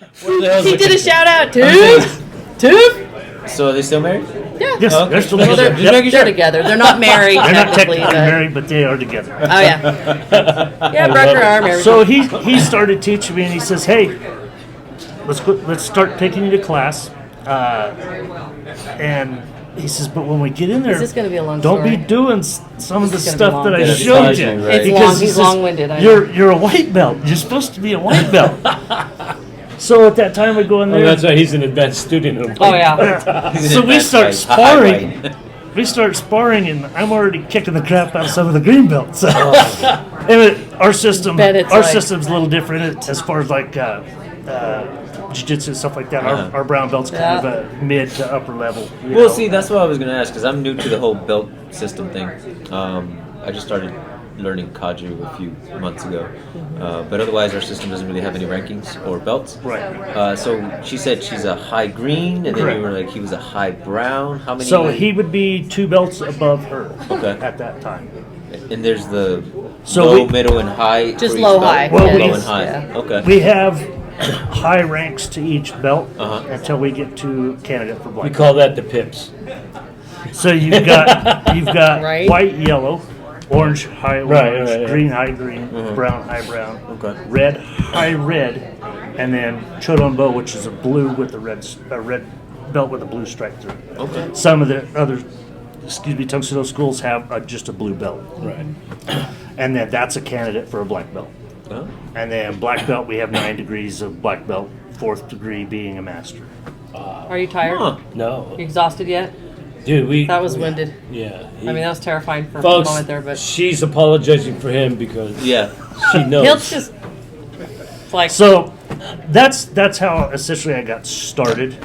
He did a shout out. Toof. So are they still married? Yeah. Yes, Okay. they're still Well, together. they're together. They're not married. They're not technically, technically but- married, but they are together. Oh yeah. Yeah, broke her arm. Everything. So he started teaching me, and he says, "Hey, let's start taking you to class." And he says, "But when we get in there, Is this gonna be a long don't story? be doing some of the This is gonna be stuff that I long. showed you." Right. It's Because long. he He's says, long-winded. I know. You're a white belt. You're supposed to be a white belt. So at that time, we go in Oh, there. that's right. He's an advanced student. Oh yeah. So we start sparring. We start sparring, and I'm already kicking the crap out of some of the green belts. Our system, Bet it's our like- system's a little different as far as like jiu-jitsu and stuff like that. Our brown belt's kind of a mid to upper level. you Well, know. see, that's what I was gonna ask because I'm new to the whole belt system thing. I just started learning Kaju a few months ago, but otherwise our system doesn't really have any rankings or belts. Right. So she said she's a high green, and then Correct. you were like he was a high brown. How many? So he would be 2 belts above her Okay. at that time. And there's the So low, we- middle, and high. Just for each low, belt? high. Well, yeah, we- Low and high. yeah. Okay. We have high ranks to each belt Uh-huh. until we get to candidate for We black. call that the pips. So you've got Right. white, yellow, orange, high orange, Right, right, right. green, high green, brown, high brown, Okay. red, high red, and then Chodonbo, which is a blue with a red belt with a blue stripe through it. Okay. Some of the other, Tang Soo Do schools have just a blue belt, Right. and then that's a candidate for a black belt. Oh. And then black belt, we have 9 degrees of black belt, 4th degree being a master. Are you tired? Huh. No. You exhausted yet? Dude, we. That was winded. Yeah. I mean, that was terrifying for a Folks, moment there, but she's apologizing for him because Yeah. she knows. he'll just it's like So that's how essentially I got started.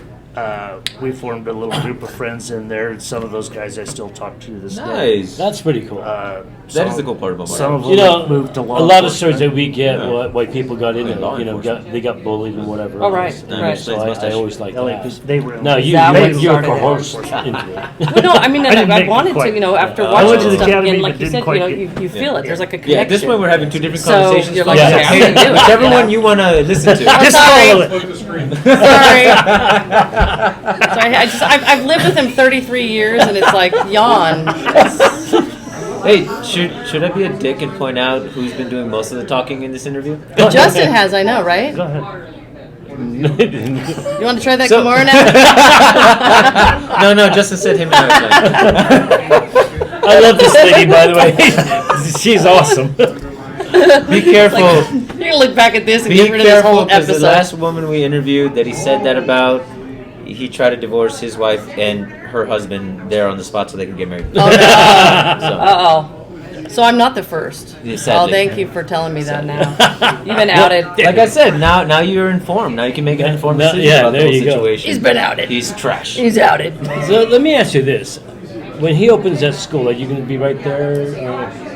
We formed a little group of friends in there, and some of those guys I still talk to this day. Nice. That's pretty cool. That is the cool part about Some my of them You know, have moved to law a lot of enforcement. stories that we get, Yeah. why people got in Yeah, it, law you know, enforcement. they got bullied and whatever. Oh, right, else. right. So I always like LA, that. they were No, That you're what started it. coerced into it. well, no, I mean, I didn't I make it wanted to, quite. you know, after I watching went to the stuff, academy, and but like you didn't said, quite you know, get- you feel it. There's like a Yeah, connection. at this point we're having two different So, conversations. you're Like, like, yeah, okay, I'm gonna do it, whichever you know? one you want to listen to. Just Sorry. follow it. Sorry. So I've lived with him 33 years, and it's like yawn. Hey, should I be a dick and point out who's been doing most of the talking in this interview? Justin has, I know, right? Go ahead. You want to try that So- Kimura now? No, Justin said him and I was like, I love this lady, by the way. She's awesome. be careful. You're gonna look back at this and Be get rid of this careful whole because the episode. last woman we interviewed that he said that about, he tried to divorce his wife and her husband there on the spot so they could get married. Oh, no. So, Uh-oh. So I'm not the first. Yeah, Oh, sadly. thank you for telling me that now. You've been outed. like I said, now you're informed. Now you can make an informed No, decision yeah, about the there whole you go. situation. He's been outed. He's trash. He's outed. So let me ask you this: when he opens that school, are you going to be right there?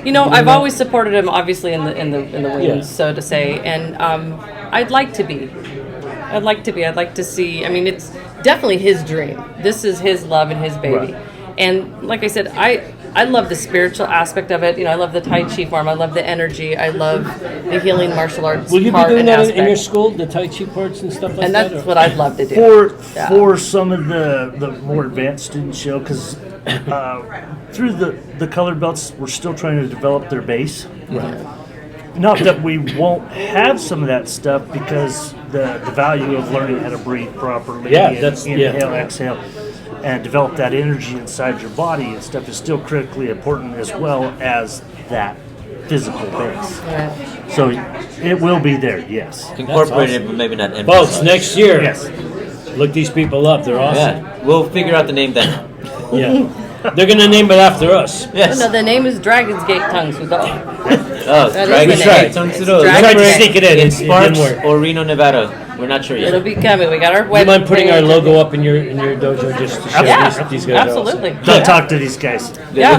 You know, I've always supported him, obviously in the wings, Yeah. so to say, and I'd like to be. I'd like to see. I mean, it's definitely his dream. This is his love and his baby. Right. And like I said, I love the spiritual aspect of it. You know, I love the Tai Chi form. I love the energy. I love the healing martial arts Will you be part doing and that aspect. in your school, the Tai Chi parts and stuff like And that? that's or- what I'd love to do. Yeah. For some of the more advanced students, you know, because through the colored belts, we're still trying to develop their base. Not that we won't have some of that stuff because the value of learning how to breathe properly, Yeah, and that's- inhale, yeah. exhale, and develop that energy inside your body and stuff is still critically important as well as that physical base. Right. So it will be there, yes. Incorporate it, awesome. but maybe not emphasize. Folks, next year, Yes. look these people up. They're awesome. Yeah, we'll figure out the name then. Yeah. They're going to name it after us. Yes. No, the name is Dragon's Gate Tang Soo Do. Oh, That is Dragon the Gate name. Tang Soo It's Do. Dragon Tried to Gate. sneak it in. In It Sparks didn't work. or Reno, Nevada. We're not sure yet. It'll be coming. We got our Do web you mind putting our page. logo up in your dojo just to show Yeah, these guys are absolutely. Don't talk to these guys. Yeah,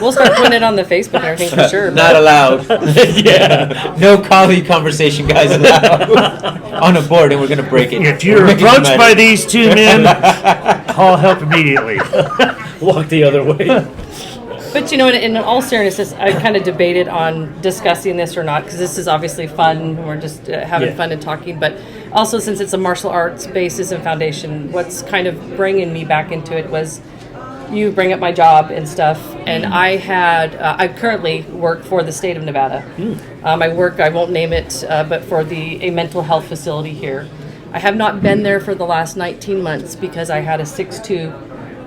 we'll start putting it on the Facebook and everything for sure. Not allowed. Awesome. Yeah. No colleague conversation guys allowed on a board, and we're gonna break it. If you're We're making approached it by matter. these two men, call help immediately. Walk the other way. But you know, in all seriousness, I kind of debated on discussing this or not because this is obviously fun. We're just having Yeah. fun and talking. But also, since it's a martial arts basis and foundation, what's kind of bringing me back into it was you bring up my job and stuff, and I currently work for the state of Nevada. I won't name it, but for a mental health facility here. I have not been there for the last 19 months because I had a 6'2",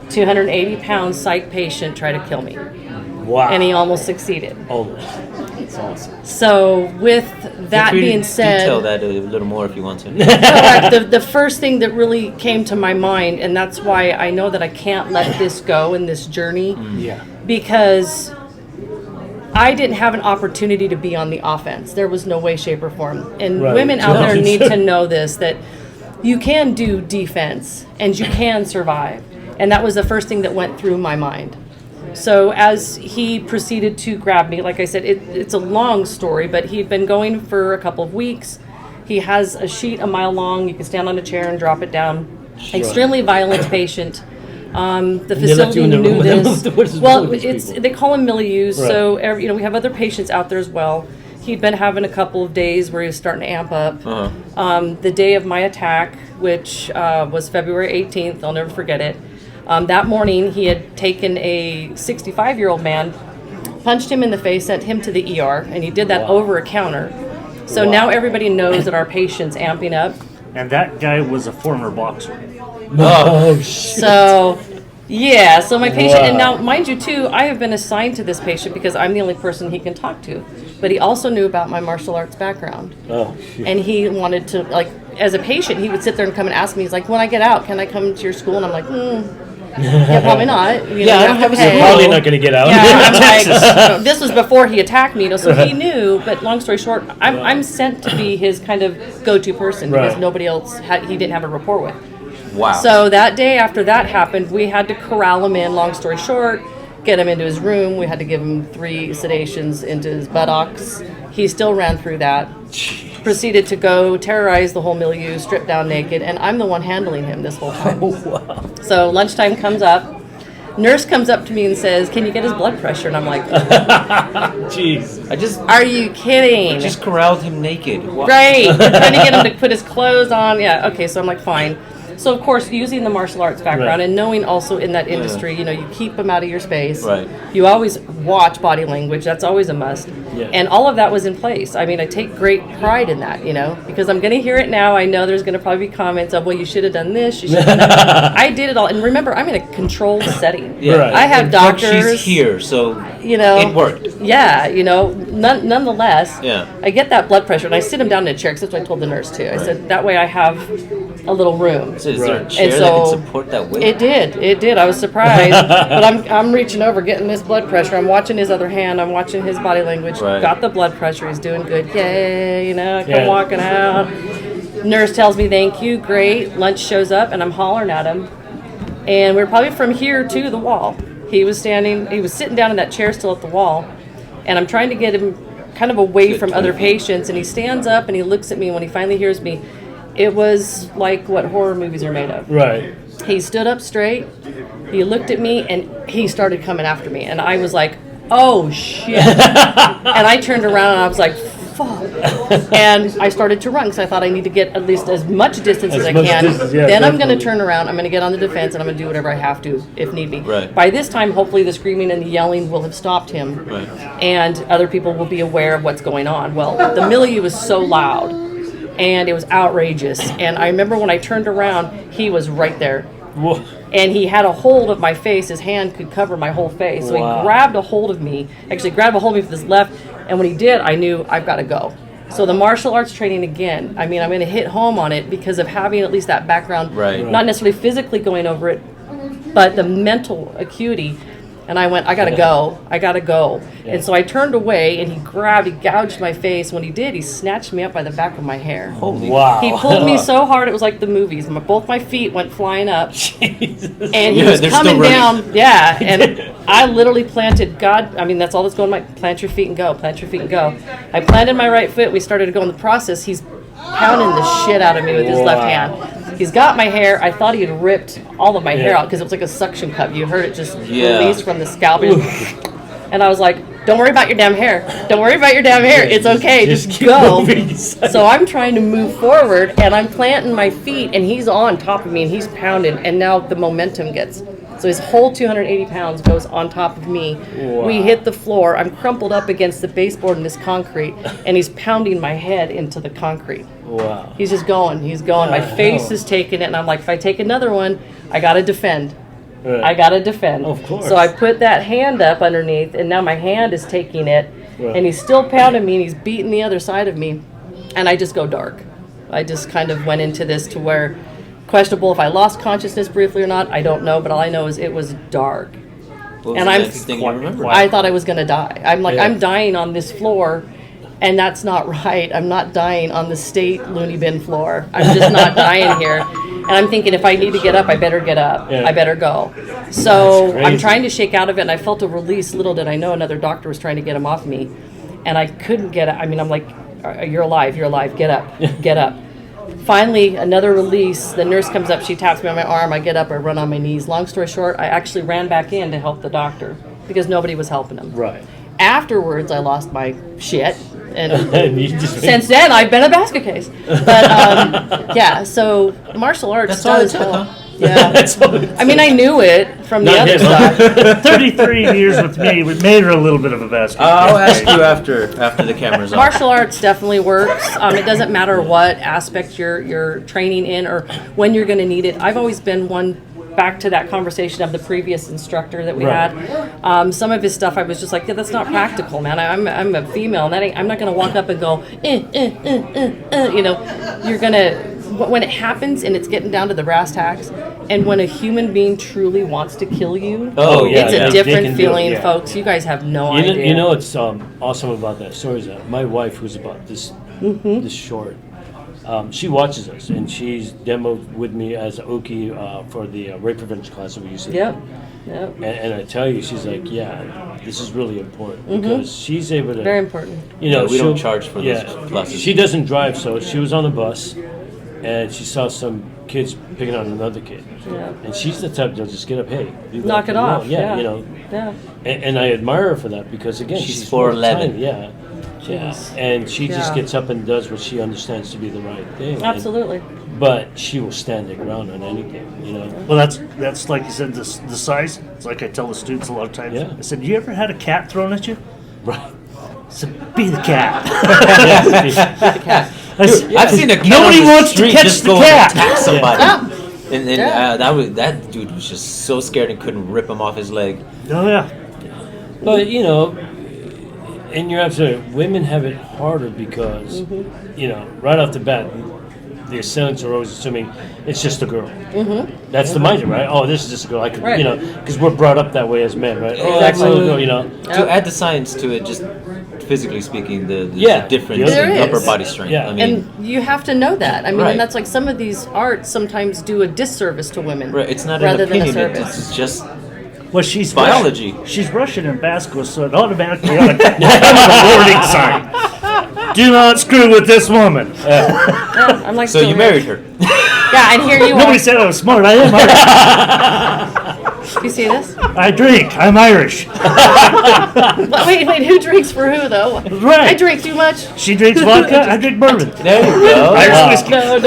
280-pound psych patient try to kill me, Wow. and he almost succeeded. Almost. That's awesome. So with that being said, detail that a little more if you want to. the first thing that really came to my mind, and that's why I know that I can't let this go in this journey, Yeah. because I didn't have an opportunity to be on the offense. There was no way, shape, or form. And Right. women out there need to know this, that you can do defense and you can survive. And that was the first thing that went through my mind. So as he proceeded to grab me, like I said, it's a long story, but he'd been going for a couple of weeks. He has a sheet a mile long. You can stand on a chair and drop it down. Extremely violent patient. The they left facility you in the room knew with him? this. What is Well, wrong with these people? they call him milieus. Right. So we have other patients out there as well. He'd been having a couple of days where he was starting to amp up. The day of my attack, which was February 18th, I'll never forget it. That morning, he had taken a 65-year-old man, punched him in the face, sent him to the ER, and he did that over a counter. So now everybody knows that our patient's amping up. And that guy was a former boxer. Oh, shit. So, yeah, so my patient, and Wow. now, mind you, too, I have been assigned to this patient because I'm the only person he can talk to. But he also knew about my martial arts background. Oh, shit. And he wanted to, like, as a patient, he would sit there and come and ask me, he's like, when I get out, can I come to your school? And I'm like, yeah, probably not. You know, I don't have a okay. You're probably not going to get out. Yeah, I'm like, this was before he attacked me, so he knew. But long story short, I'm sent to be his kind of go-to person because Right. nobody else he didn't have a rapport with. Wow. So that day after that happened, we had to corral him in. Long story short, get him into his room. We had to give him 3 sedations into his buttocks. He still ran through that. Proceeded to go terrorize the whole milieu, strip down naked, and I'm the one handling him this whole time. So lunchtime comes up. Nurse comes up to me and says, "Can you get his blood pressure?" And I'm like, Jeez. "Are you kidding?" just corralled him naked. Wow. Right. We're trying to get him to put his clothes on. Yeah, okay, so I'm like, fine. So, of course, using the martial arts background Right. and knowing also in that industry, you know, you keep them out of your space. Right. You always watch body language. That's always a must. Yeah. And all of that was in place. I mean, I take great pride in that, you know, because I'm going to hear it now. I know there's going to probably be comments of, well, you should have done this. You should have done that. I did it all. And remember, I'm in a controlled setting. Yeah. Right. I have But doctors. she's here, so You know, it worked. Yeah, you know, nonetheless, Yeah. I get that blood pressure, and I sit him down in a chair, because that's what I told the nurse, too. I said, that way I have a little room. So is there a Right. chair And that so can support that weight? It did. I was surprised. But I'm reaching over, getting this blood pressure. I'm watching his other hand. I'm watching his body language. Right. Got the blood pressure. He's doing good. Yay, you know, come Yeah. walking out. Nurse tells me, thank you, great. Lunch shows up, and I'm hollering at him. And we're probably from here to the wall. He was sitting down in that chair still at the wall. And I'm trying to get him kind of away Good from 20 other feet. patients. And he stands up and he looks at me. When he finally hears me, it was like what horror movies are made of. Right. He stood up straight. He looked at me and he started coming after me. And I was like, oh shit. And I turned around and I was like, fuck. And I started to run because I thought I need to get at least as much distance as I much can. distance, yeah, Then I'm going to definitely. turn around. I'm going to get on the defense and I'm going to do whatever I have to if need be. Right. By this time, hopefully the screaming and the yelling will have stopped him. Right. And other people will be aware of what's going on. Well, the milieu was so loud and it was outrageous. And I remember when I turned around, he was right there. Whoa. And he had a hold of my face. His hand could cover my whole face. So Wow. he grabbed a hold of me, actually grabbed a hold of me with his left. And when he did, I knew I've got to go. So the martial arts training again, I mean, I'm going to hit home on it because of having at least that background, Right. not necessarily physically going over it, but the mental acuity. And I went, I got to go. And so I turned away and he gouged my face. When he did, he snatched me up by the back of my hair. Holy Wow. He pulled me so hard, it was like the movies. Both my feet went flying up. Jesus. And he Yeah, was they're coming still running. down. Yeah. And I literally planted, that's all that's going on. Plant your feet and go. Plant your feet and go. I planted my right foot. We started to go in the process. He's pounding the shit out of me with his left Wow. hand. He's got my hair. I thought he had ripped all of my hair out because it was like a suction cup. You heard it just Yeah. release from the scalp. And I was like, don't worry about your damn hair. Don't worry about your damn hair. Yeah, it's okay. Just keep go. moving. So I'm trying to move forward, and I'm planting my feet, and he's on top of me, and he's pounding, and now the momentum gets. So his whole 280 pounds goes on top of me. Wow. We hit the floor. I'm crumpled up against the baseboard in this concrete, and he's pounding my head into the concrete. Wow. He's just going. He's going. My face is taking it, and I'm like, if I take another one, I got to defend. Right. I got to defend. Of course. So I put that hand up underneath, and now my hand is taking it, Right. and he's still pounding me, and he's beating the other side of me, and I just go dark. I just kind of went into this to where questionable if I lost consciousness briefly or not. I don't know, but all I know is it was dark. What was And the I'm- next thing you remember? I thought I was going to die. I'm like, Yeah. I'm dying on this floor, and that's not right. I'm not dying on the state loony bin floor. I'm just not dying here. And I'm thinking, if I need to get up, I better get up. Yeah. I better go. So That's I'm crazy. trying to shake out of it, and I felt a release. Little did I know another doctor was trying to get him off me, and I couldn't get it. I mean, I'm like, you're alive, you're alive. Get up, get up. Finally, another release. The nurse comes up, she taps me on my arm. I get up, I run on my knees. Long story short, I actually ran back in to help the doctor because nobody was helping him. Right. Afterwards, I lost my shit, and And you just since then, I've been a basket case. But yeah, so martial arts That's all it does took, help. huh? Yeah, That's all it I mean, I knew it from the Not other him, huh? side. 33 years with me, we made her a little bit of a basket. I'll ask you after the camera's on. Martial arts definitely works. It doesn't matter what aspect you're training in or when you're going to need it. I've always been one. Back to that conversation of the previous instructor that we Right. had. Some of his stuff, I was just like, yeah, that's not practical, man. I'm a female, and I'm not going to walk up and go, you know. You're going to, when it happens and it's getting down to the brass tacks, and when a human being truly wants to kill you, Oh, yeah, it's yeah. a They different can do it, feeling, yeah. folks. You guys have no You know, idea. you know what's awesome about that story is that my wife, who's about this this short, she watches us, and she's demoed with me as Oki for the rape prevention class that we used to do. Yep. Yep. And I tell you, she's like, yeah, this is really important because she's able to. Very important. You know, Yeah, we don't she'll- charge for those classes. She doesn't drive, so she was on the bus, and she saw some kids picking on another kid. Yeah. And she's the type that'll just get up, hey, you Knock go, it you know, off. Yeah, you know. Yeah. And I admire her for that because again, She's she's 4'11". tiny, yeah. Yeah, and she just Yeah. gets up and does what she understands to be the right thing. And- Absolutely. but she will stand her ground on anything, you know. Well, that's like you said, the size. It's like I tell the students a lot of times. Yeah. I said, you ever had a cat thrown at you? Right. I said, be the cat. I've seen a cat Nobody on the wants to street catch just the go cat. and attack somebody. And Yeah. that dude was just so scared and couldn't rip him off his leg. Oh yeah. But you know, and you're absolutely right. Women have it harder because, you know, right off the bat, the assailants are always assuming it's just a girl. That's the mindset, right? Oh, this is just a girl. I could, Right. you know, because we're brought up that way as men, right? Oh, that's a Exactly. little girl, you know. To add the science to it, just physically speaking, the Yeah. difference There in upper is. body strength. Yeah. I mean, And you have to know that. I mean, Right. and that's like some of these arts sometimes do a disservice to women. right, it's not rather an than a opinion, service. it's just Well, she's Biology. She's Russian and basketball, so it automatically on a warning sign. Do not screw with this woman. Yeah, I'm like, so you married her. Yeah, and here you are. Nobody said I was smart. I am Irish. Do you see this? I drink. I'm Irish. Wait, who drinks for who though? Right. I drink too much. She drinks vodka. I drink bourbon. There you go. Irish whiskey. No. I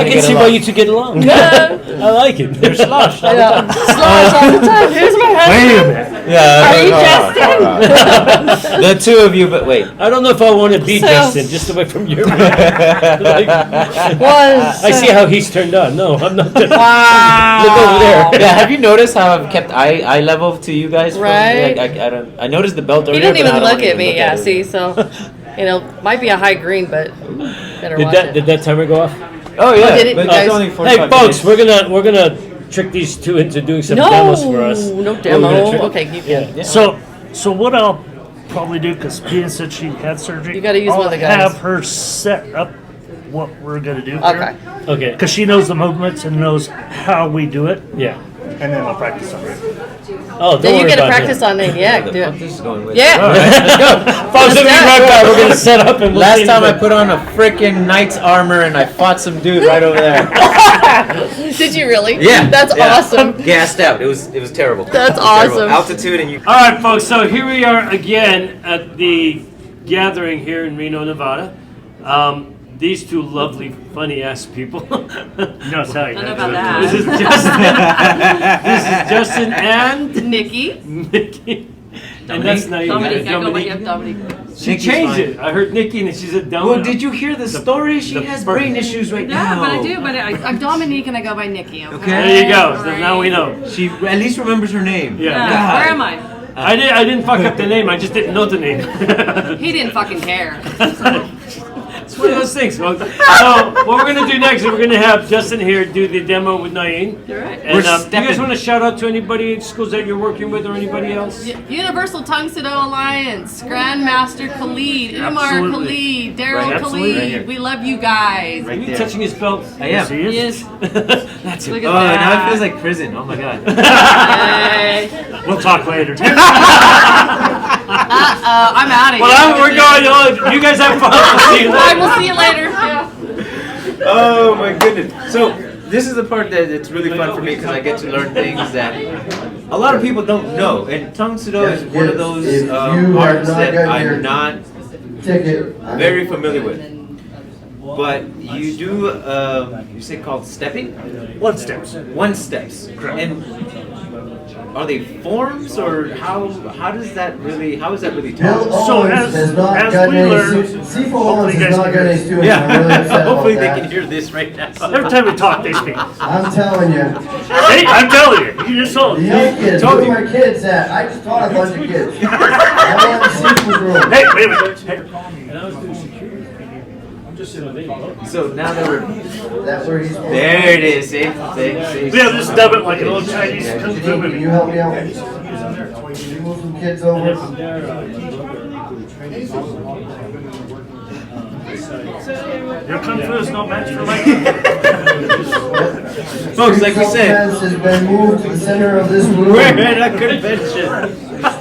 can get see why along. you two get along. Yeah. I like it. You're sloshed. Yeah. Slosh all the time. Here's my husband. Wait a minute. Yeah. Are you hold on. The two of you, but wait. I don't know if I want to be So- Justin, just away from your. Like, Was I see how he's turned on. No, I'm not. wow. Look over there. Yeah, have you noticed how I've kept eye level to you guys? Right. I don't. I noticed the belt He earlier. didn't but even I don't look wanna at me. even Yeah, look at see, it. so might be a high green, but better watch it. Did that timer go off? Oh yeah, did it, but guys? it's only Hey 45 folks, minutes. we're gonna trick these two into doing some No, demos for us. no We're demo. gonna trick- Okay, keep going. Yeah. So what I'll probably do, because being said she had surgery, You gotta use I'll one of the guys. have her set up what we're gonna do. Okay. Okay. Because she knows the movements and knows how we do it. Yeah. and then I'll practice on it. Oh, don't Then you worry get to about practice that. on it. Yeah, The do fuck it. this is going with? Yeah. Let's go. Folks, let me right back. We're going to set up and we'll Last see time I you. put on a freaking knight's armor and I fought some dude right over there. Did you really? Yeah, That's yeah. awesome. Gassed out. It was terrible. That's It was terrible. awesome. Altitude and you. All right, folks. So here we are again at the gathering here in Reno, Nevada. These two lovely, funny-ass people. No, sorry. I don't know about that. This is Justin and Nikki. Nikki. And that's not even Dominique. I go by Dominique. Dominique. She changed it. I heard Nikki and she said Dominique. Well, did you hear the story? She has brain issues right Yeah, now. but I do. But I'm Dominique and I go by Nikki. Okay. There you go. So now we know. She at least remembers her name. Yeah. Yeah, where am I? I didn't fuck up the name. I just didn't know the name. He didn't fucking care. It's one of those things. So what we're gonna do next is we're gonna have Justin here do the demo with Naeem. You're right. And do you guys stepping. want to shout out to anybody at schools that you're working with or anybody else? Universal Tang Soo Do Alliance, Grandmaster Khalid, Umar Absolutely. Khalid, Daryl Right, absolutely. Khalid. Right here. We love you guys. Right Are you there. touching his belt? I am. He is. Yes. That's Look it. at Oh, that. now it feels like prison. Oh my god. Hey. We'll talk later. I'm out of here. Well, we're going on. You guys have fun. We'll see you All right, later. we'll see you later. Yeah. Oh my goodness. So this is the part that it's really fun for me because I get to learn things that a lot of people don't know. And Tang Soo Do is one of those If you have arts not that gotten your I'm not ticket. very familiar with. But you do, you say called stepping? One steps. One steps. And are they forms or how is that really Bill taught? So Owens has not as gotten we any learn, Seafood hopefully Owens you has guys not can gotten hear. any students. I'm really upset Hopefully about they that. can hear this right now. Every time we talk, they speak. I'm telling you. Hey, I'm telling you. You just told The me. young kids, Told where you. are my kids at? I just taught a bunch of kids. I'm in the seafood room. Hey, wait a minute. Hey. So now that we're That's where he's supposed to be. there, it is. See? Yeah, just dub it like an old Chinese kung fu Can you movie. help me out? Can you move some kids over? Your kung fu is no match for my Folks, like we said, Fence has been moved to the center of this room. we're at a convention,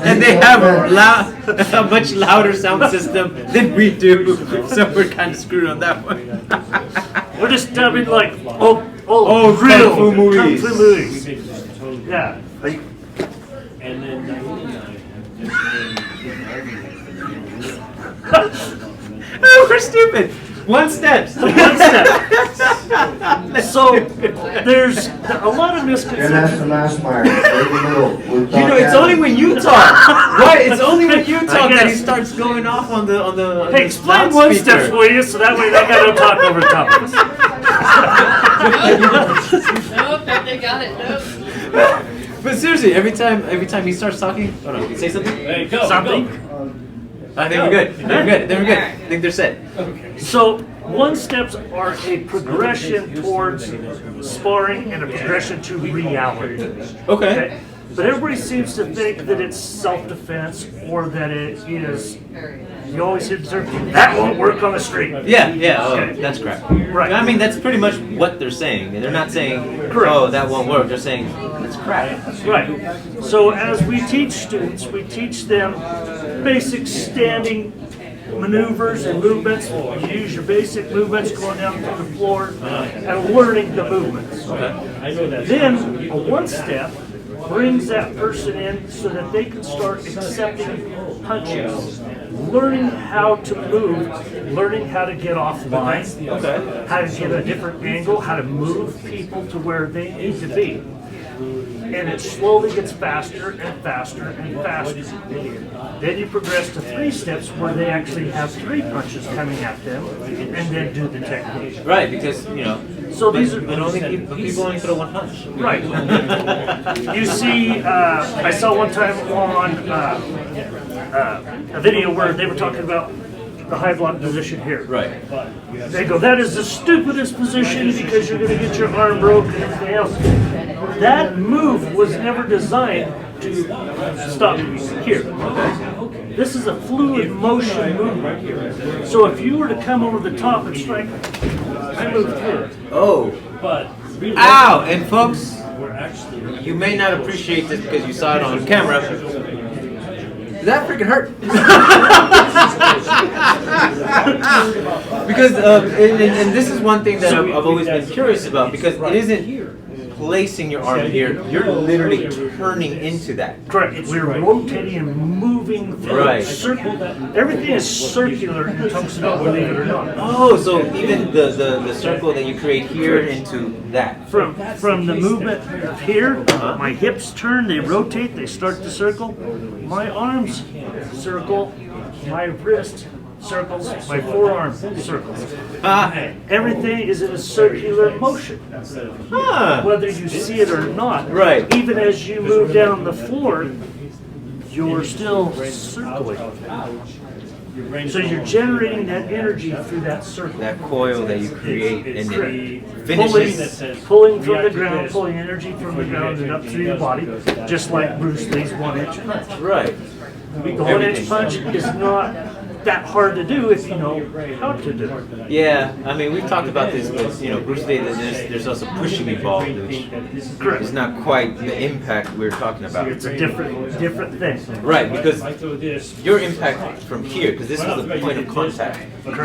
and they have a much louder sound system than we do, so we're kind of screwed on that one. We're just dubbing like Oh, real kung fu movies. Kung fu movies. Yeah. Like, And then Oh, we're stupid. One step. one step. So there's a lot of misconceptions. Grandmaster Massmeyer, right in the middle. with You know, Doc it's Adams. only when you talk. Right? It's only when you talk that he guess. starts going off on the Hey, explain one step for you so that way they got to talk over top of us. Nope, they got it. Nope. But seriously, every time he starts talking, hold on, say something. hey, go. Something. I think we're good. Then we're good. I think they're set. So one steps are a progression towards sparring and a progression to reality. Okay? But everybody seems to think that it's self-defense or that it is, you always hear the term, that won't work on the street. Yeah. Oh, Okay. that's crap. Right. I mean, that's pretty much what they're saying. They're not saying, Correct. oh, that won't work. They're saying, that's crap. Right. So as we teach students, we teach them basic standing maneuvers and movements. You use your basic movements going down through the floor and learning the movements. I know that. Then a one step brings that person in so that they can start accepting punches, learning how to move, learning how to get offline, how to get a different angle, how to move people to where they need to be. And it slowly gets faster and faster and faster. Then you progress to 3 steps where they actually have 3 punches coming at them and then do the technique. Right, because, you know, So these are but people only throw one punch. right. You see, I saw one time on a video where they were talking about the high block position here. Right. They go, that is the stupidest position because you're going to get your arm broken and everything else. That move was never designed to stop here. This is a fluid motion movement. So if you were to come over the top and strike, I moved here. Oh. But Ow! And folks, actually. You may not appreciate this because you saw it on camera. That freaking hurt. Because and this is one thing that I've always been curious about, because it isn't placing your arm here, you're literally turning into that. Correct. We're rotating and moving through Right. circle. Everything is circular in Tang Soo Do, believe it or not. Oh, so even the circle that you create here into that. From the movement of here, my hips turn, they rotate, they start to circle. My arms circle, my wrist circles, my forearm circles. Everything is in a circular motion. Whether you see it or not, Right. even as you move down the floor, you're still circling. So you're generating that energy through that circle. That coil that you create and it finishes. Pulling from the ground, pulling energy from the ground and up through your body, just like Bruce Lee's 1-inch punch. Right. The 1-inch punch is not that hard to do if you know how to do it. Yeah, I mean, we've talked about this, but Bruce Lee, there's also pushing involved, which Correct. is not quite the impact we're talking about. It's a different thing. Right, because your impact from here, because this was the point of contact,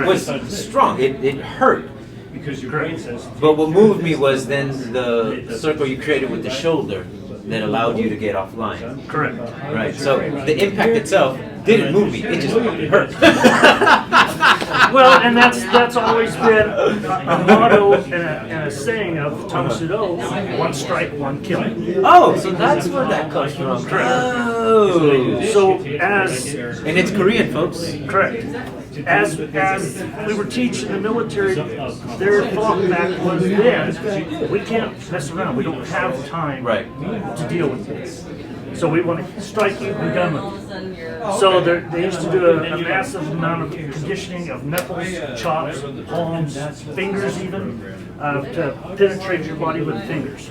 was strong. It hurt. Because your brain says. But what moved me was then the circle you created with the shoulder that allowed you to get offline. Correct. Right, so the impact itself didn't move me, it just hurt. Well, and that's always been a motto and a saying of Tang Soo Do: one strike, one kill. Oh, so that's where that comes from. Oh. So as And it's Korean, folks. correct. As we were teaching the military, their thought back was then, we can't mess around. We don't have time Right. to deal with this. So we want to strike you, we're done with you. So they used to do a massive amount of conditioning of knuckles, chops, palms, fingers even, to penetrate your body with fingers.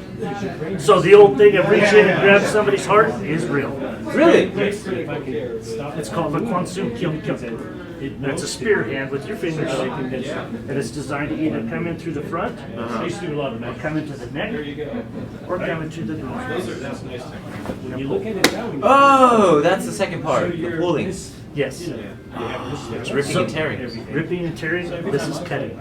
So the old thing of reach in and grab somebody's heart is real. Really? It's called the Kwansu Kyum Kyum. It's a spear hand with your fingers, and it's designed to either come in through the front, or come into the neck, or come into the nose. Oh, that's the second part, the pulling. Yes. It's ripping and tearing. Ripping and tearing, this is cutting.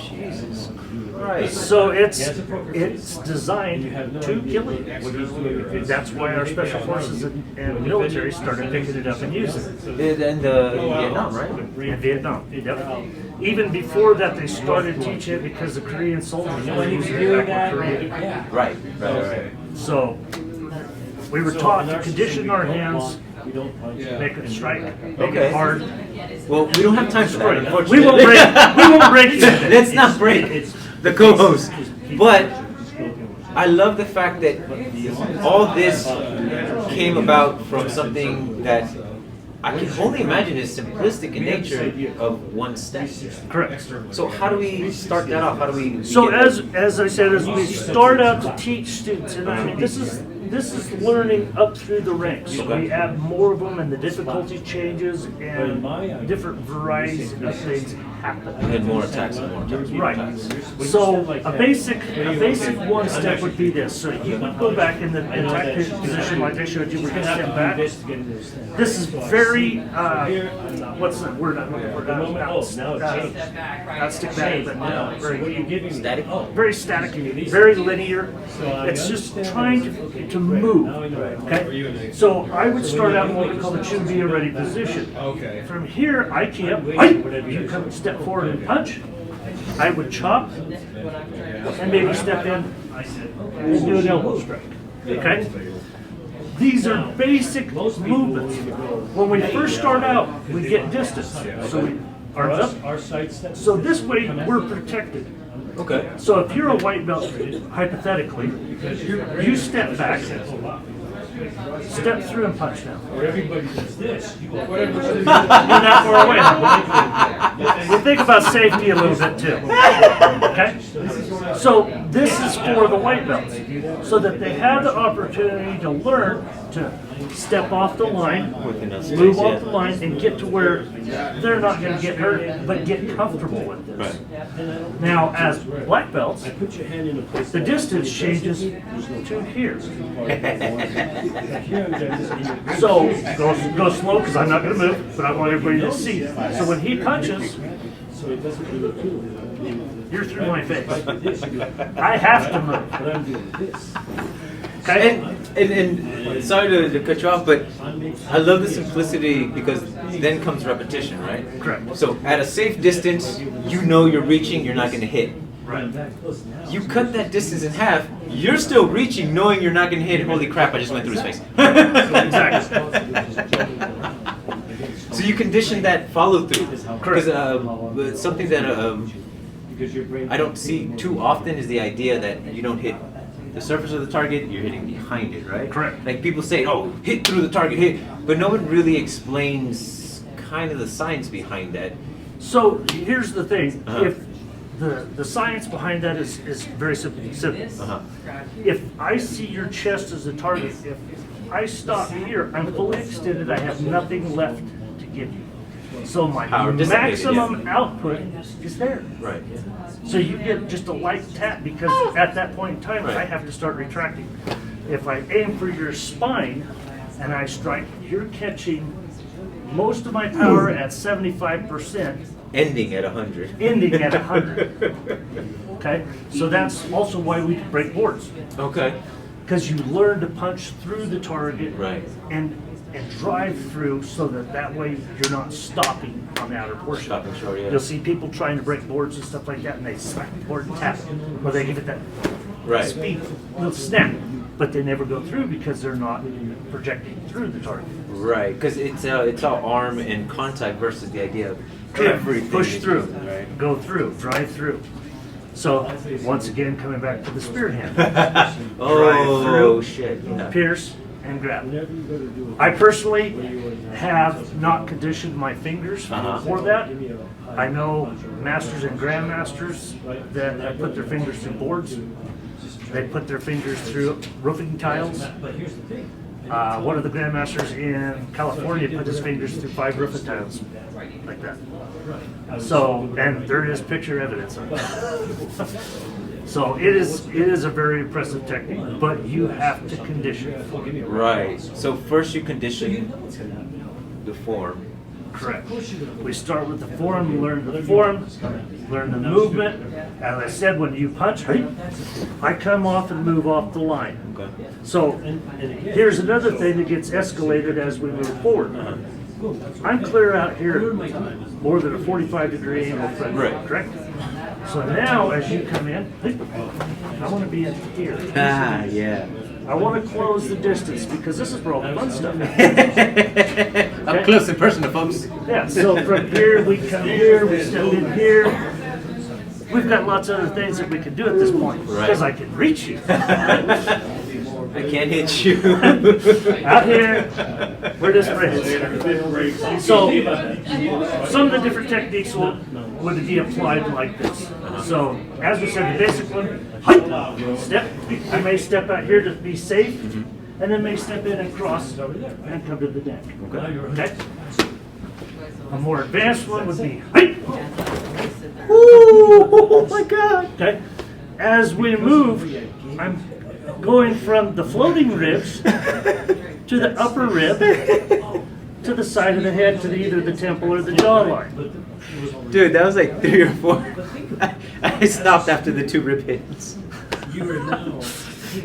Jesus Christ. So it's designed to kill you. That's why our special forces and military started picking it up and using it. And Vietnam, right? In Vietnam, yep. Even before that, they started teaching it because the Korean soldiers were using it back in Korea. Right. So we were taught to condition our hands, make it strike, make it hard. Well, we don't have time for that, We unfortunately. won't break you. Let's not break the co-host. But I love the fact that all this came about from something that I can only imagine is simplistic in nature of one step. Correct. So how do we start that off? How do we? So get- as I said, as we start out to teach students, and I mean this is learning up through the ranks. We add more of them, and the difficulty changes, and different varieties of things happen. and more attacks and more attacks. Right. So a basic one step would be this. So you would go back in the attack position like I showed you, where you step back. This is very what's the word I'm looking for? Not stick back, but very Static. very static, very linear. It's just trying to move. Okay. So I would start out in what we call the Chun-Bia ready position. From here, I can't. You come step forward and punch. I would chop and maybe step in and do an elbow strike. Okay. These are basic movements. When we first start out, we get distance. So we arms up. So this way, we're protected. Okay. So if you're a white belt, hypothetically, you step back, step through and punch down. Everybody does this. You go You're not far away. We think about safety a little bit too. Okay? So this is for the white belts. so that they have the opportunity to learn to step off the line, With enough space, move off yeah. the line, and get to where they're not going to get hurt, but get comfortable with this. Right. Now, as black belts, the distance changes to here. So go slow because I'm not going to move, but I want everybody to see. So when he punches, you're through my face. I have to move. Okay? And sorry to cut you off, but I love the simplicity because then comes repetition, right? Correct. So at a safe distance, you know you're reaching, you're not going to hit. Right. You cut that distance in half, you're still reaching, knowing you're not going to hit. Holy crap! I just went through his face. Exactly. So you condition that follow through. Because something that I don't see too often is the idea that you don't hit the surface of the target, you're hitting behind it, right? Correct. Like people say, oh, hit through the target, hit. But no one really explains kind of the science behind that. So here's the thing. Uh-huh. If the science behind that is very simple. Uh-huh. If I see your chest as a target, if I stop here, I'm fully extended, I have nothing left to give you. So my Power dissipated, maximum output is there. Right. So you get just a light tap because at that point in time, Right. I have to start retracting. If I aim for your spine and I strike, you're catching most of my power at 75%, Ending at 100. ending at 100. Okay? So that's also why we break boards. Okay. Because you learn to punch through the target Right. and drive through so that way you're not stopping on the outer portion. Stopping short, yeah. You'll see people trying to break boards and stuff like that, and they smack the board and tap it, or they give it that Right. speed, little snap, but they never go through because they're not projecting through the target. Right. Because it's all arm and contact versus the idea of everything. Push is through, used, right? go through, drive through. So once again, coming back to the spear hand, Oh, through. shit. Yeah. pierce and grab. I personally have not conditioned my fingers Uh-huh. for that. I know masters and grandmasters that have put their fingers through boards. They put their fingers through roofing tiles. One of the grandmasters in California put his fingers through 5 roofing tiles, like that. So, and there is picture evidence of it. So it is a very impressive technique, but you have to condition it. Right. So first you condition the form. Correct. We start with the form, learn the form, learn the movement. As I said, when you punch, I come off and move off the line. Okay. So here's another thing that gets escalated as we move forward. I'm clear out here more than a 45-degree angle front, Right. correct? So now as you come in, I want to be in here. Ah, yeah. I want to close the distance because this is where all the fun stuff happens. Up close and personal, folks. Yeah, so from here, we come here, we step in here. We've got lots of other things that we can do at this point because I can reach you. I can't hit you. Out here, we're just friends. So some of the different techniques would be applied like this. So as we said, the basic one, step. I may step out here to be safe, and then may step in and cross and come to the deck. Okay? A more advanced one would be, oh my God. Okay? As we move, I'm going from the floating ribs to the upper rib to the side of the head to either the temple or the jawline. Dude, that was like 3 or 4. I stopped after the 2 rib hits.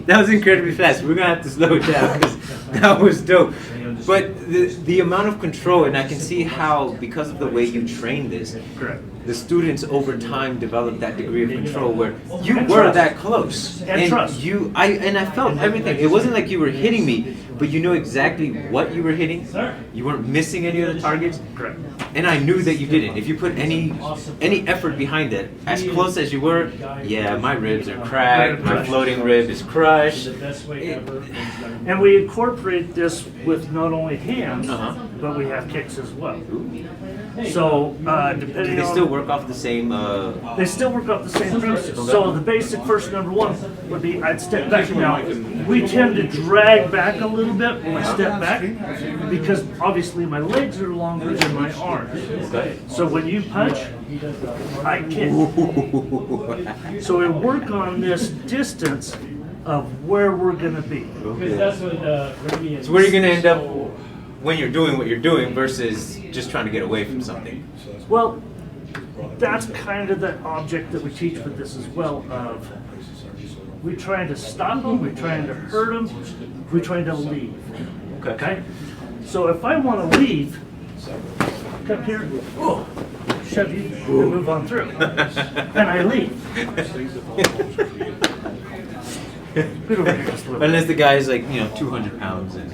That was incredibly fast. We're gonna have to slow it down because that was dope. But the amount of control, and I can see how, because of the way you train this, Correct. the students over time develop that degree of control where you were that close. And trust. I felt everything. It wasn't like you were hitting me, but you knew exactly what you were hitting. You weren't missing any of the targets. Correct. And I knew that you didn't. If you put any effort behind it, as close as you were, yeah, my ribs are cracked, my floating rib is crushed. And we incorporate this with not only hands, but we have kicks as well. So Do depending they on still work off the same? they still work off the same premises. So the basic first number one would be I'd step back. Now we tend to drag back a little bit when I step back because obviously my legs are longer than my arms. So when you punch, I kick. So we work on this distance of where we're gonna be. Because that's what Remy is. So where are you going to end up when you're doing what you're doing versus just trying to get away from something? Well, that's kind of the object that we teach with this as well. Of we're trying to stop them, we're trying to hurt them, we're trying to leave. Okay. So if I want to leave, come here, shove you, and move on through, and I leave. Get over here just a little. Unless the guy is like 200 pounds and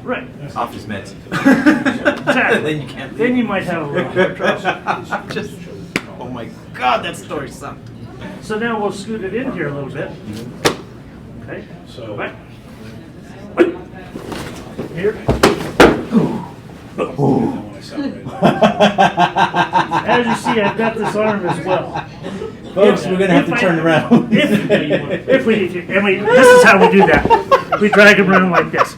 Right. off his meds. Exactly. Then you can't. Then you might have a little more trouble. Just. Oh my God, that story sucked. So now we'll scoot it in here a little bit. Okay. So back. Wait. Here. As you see, I've got this arm as well. Folks, we're gonna have to turn around. If we need to, and this is how we do that. We drag them around like this.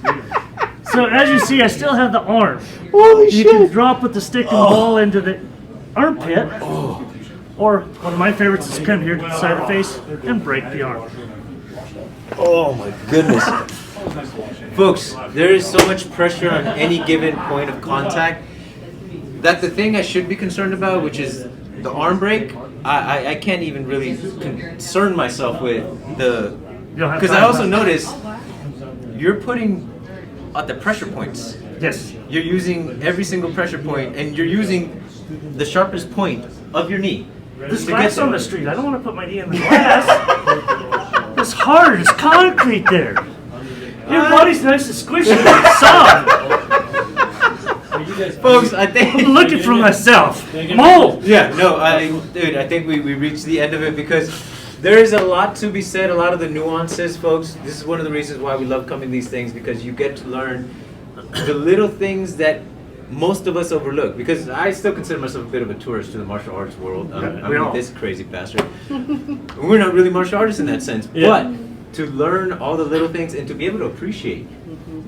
So as you see, I still have the arm. Holy You can drop with the stick and ball into the armpit, or one of my favorites is come here to the side of the face and break the arm. Oh my goodness. Folks, there is so much pressure on any given point of contact that the thing I should be concerned about, which is the arm break, I can't even really concern myself with the... Because I also notice you're putting at the pressure points. Yes. You're using every single pressure point, and you're using the sharpest point of your knee. This glass on the street, I don't want to put my knee in the glass. It's hard, it's concrete there. Your body's nice and squishy, it's soft. Folks, I think... I'm looking for myself. Mold! Yeah, no, dude, I think we reached the end of it because there is a lot to be said, a lot of the nuances, folks. This is one of the reasons why we love coming to these things, because you get to learn the little things that most of us overlook. Because I still consider myself a bit of a tourist to the martial arts world. I'm this crazy bastard. We're not really martial artists in that sense, but to learn all the little things and to be able to appreciate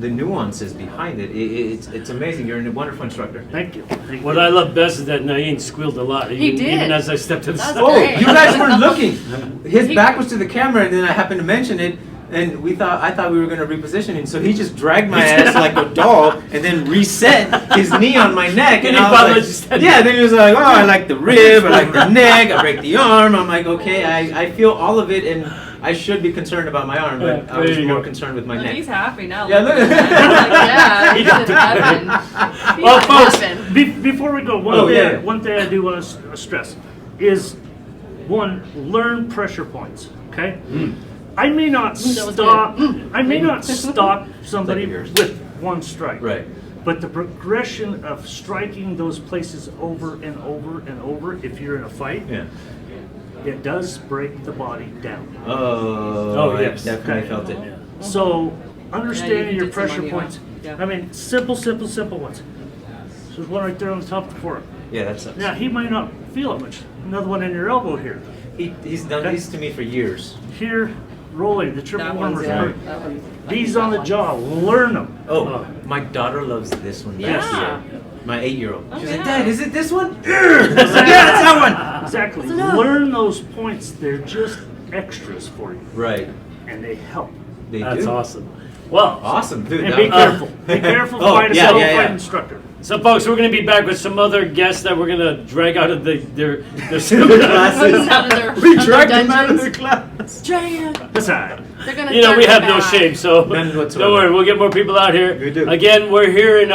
the nuances behind it, it's amazing. You're a wonderful instructor. Thank you. What I love best is that Naeem squealed a lot. He did. Even as I stepped to the That's side. Oh, great. you guys weren't looking. His back was to the camera, and then I happened to mention it, and I thought we were going to reposition him. So he just dragged my ass like a doll, and then reset his knee on my neck. And I was like, yeah. Then he was like, oh, I like the rib, I like the neck, I break the arm. I'm like, okay, I feel all of it, and I should be concerned about my arm, but I was more concerned with my Look, neck. he's happy now. Yeah, look. Like, yeah, he did heaven. Well, folks, Heaven. before we go, one thing I do want to stress is, one, learn pressure points, okay? I may not stop somebody with one strike. Right. But the progression of striking those places over and over and over, if you're in a fight, it does break the body down. Oh, yes. I definitely felt it. So understanding your did some pressure money points. on- I mean, simple ones. So there's one right there on the top of the forearm. Yeah, that sucks. Now he might not feel it much. Another one in your elbow here. He's done these to me for years. Here, rolling the triple That one one's reverse. that one's- These on the jaw. Learn them. Oh, my daughter loves this one. Yeah. My 8-year-old. She's yeah. like, Dad, is it this one? Yeah, that's that one. Exactly. Learn those points. They're just extras for you, Right. and they help. They That's do. awesome. Well, Awesome, dude. And that be was- careful. Be careful. Oh, Find a yeah, fellow yeah, fight yeah. instructor. so folks, we're going to be back with some other guests that we're going to drag out of their Out of their- We of their dragged them out of dungeons. their class. That's all right. They're gonna You know, we turn have no back. shame, so None whatsoever. don't worry, we'll get more people out here. We do. Again, we're here in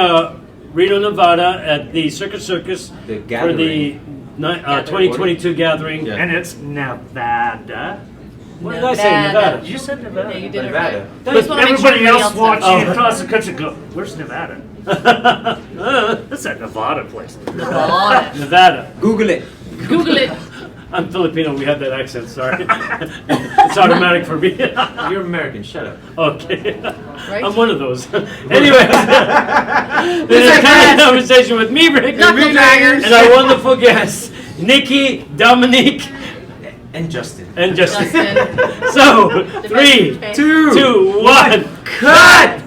Reno, Nevada at the Circus The for gathering. the 2022 gathering. Yeah. And it's Nevada. What did I say, Nevada? You said Yeah, Nevada. you did it Nevada. right. But Just wanna make sure everybody else does. watching across the country go, where's Nevada? That's that Nevada place. Nevada. Nevada. Google it. Google it. I'm Filipino. We have that accent. Sorry, it's automatic for me. You're American. Shut up. Okay, Right? I'm one of those. Anyways, this is kind of conversation with me, Rick, Knuckledraggers. and our wonderful guests, Nikki, Dominique, And Justin. and Justin. Justin. So, 3, Defense. 2, 1, Cut!